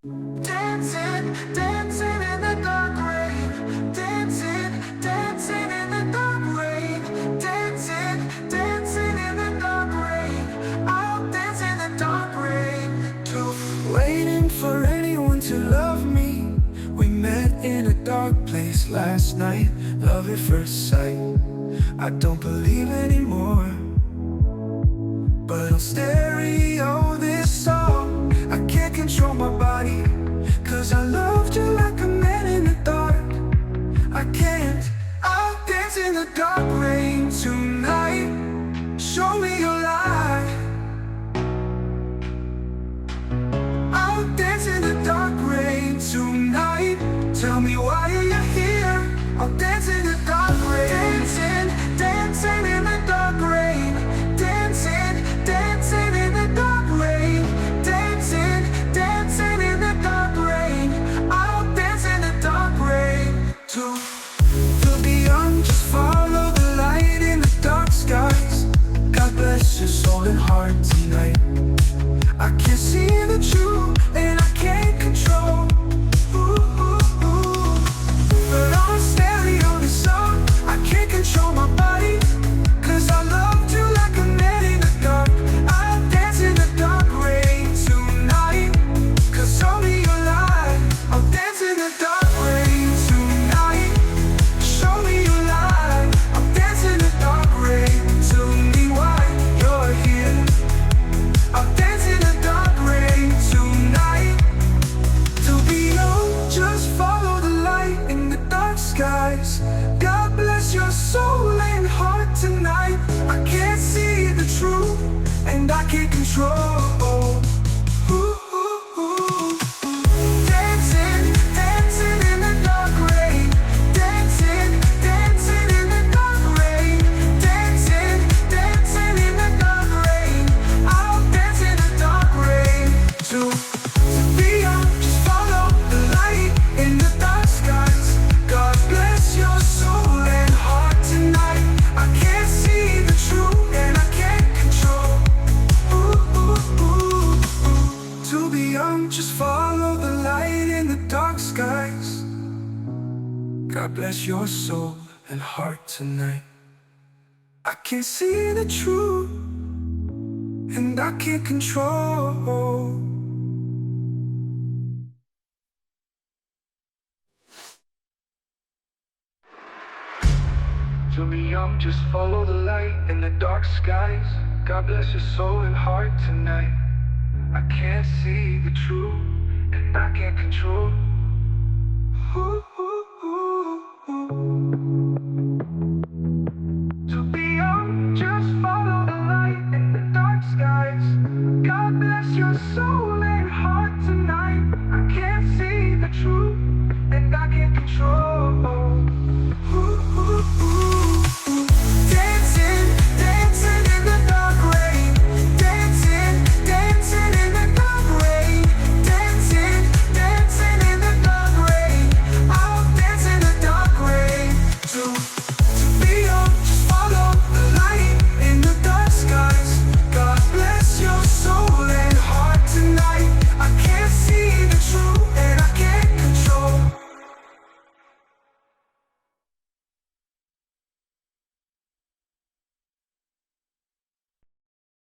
Dancing, dancing in the dark rain. Dancing, dancing in the dark rain. Dancing, dancing in the dark rain. I'll dance in the dark rain too. Waiting for anyone to love me. We met in a dark place last night. Love at first sight. I don't believe anymore, but on stereo this song, I can't control my body, 'cause I loved you like a man in the dark. I can't. I'll dance in the dark rain tonight. Show me your light. I'll dance in the dark rain tonight. Tell me why are you here? I'll dance in the dark rain. Dancing, dancing in the dark rain. Dancing, dancing in the dark rain. Dancing, dancing in the dark rain. I'll dance in the dark rain too. To be young, just follow the light in the dark skies. God bless your soul and heart tonight. I can't see the truth and I can't control. But on stereo this song, I can't control my body, 'cause I loved you like a man in the dark. I'll dance in the dark rain tonight. 'Cause show me your light. I'll dance in the dark rain tonight. Show me your light. I'll dance in the dark rain. Tell me why you're here. I'll dance in the dark rain tonight. To be young, just follow the light in the dark skies. God bless your soul and heart tonight. I can't see the truth and I can't control. Dancing, dancing in the dark rain. Dancing, dancing in the dark rain. Dancing, dancing in the dark rain. I'll dance in the dark rain too. To be young, just follow the light in the dark skies. God bless your soul and heart tonight. I can't see the truth and I can't control. To be young, just follow the light in the dark skies. God bless your soul and heart tonight. I can't see the truth and I can't control. To be young, just follow the light in the dark skies. God bless your soul and heart tonight. I can't see the truth and I can't control. To be young, just follow the light in the dark skies. God bless your soul and heart tonight. I can't see the truth and I can't control.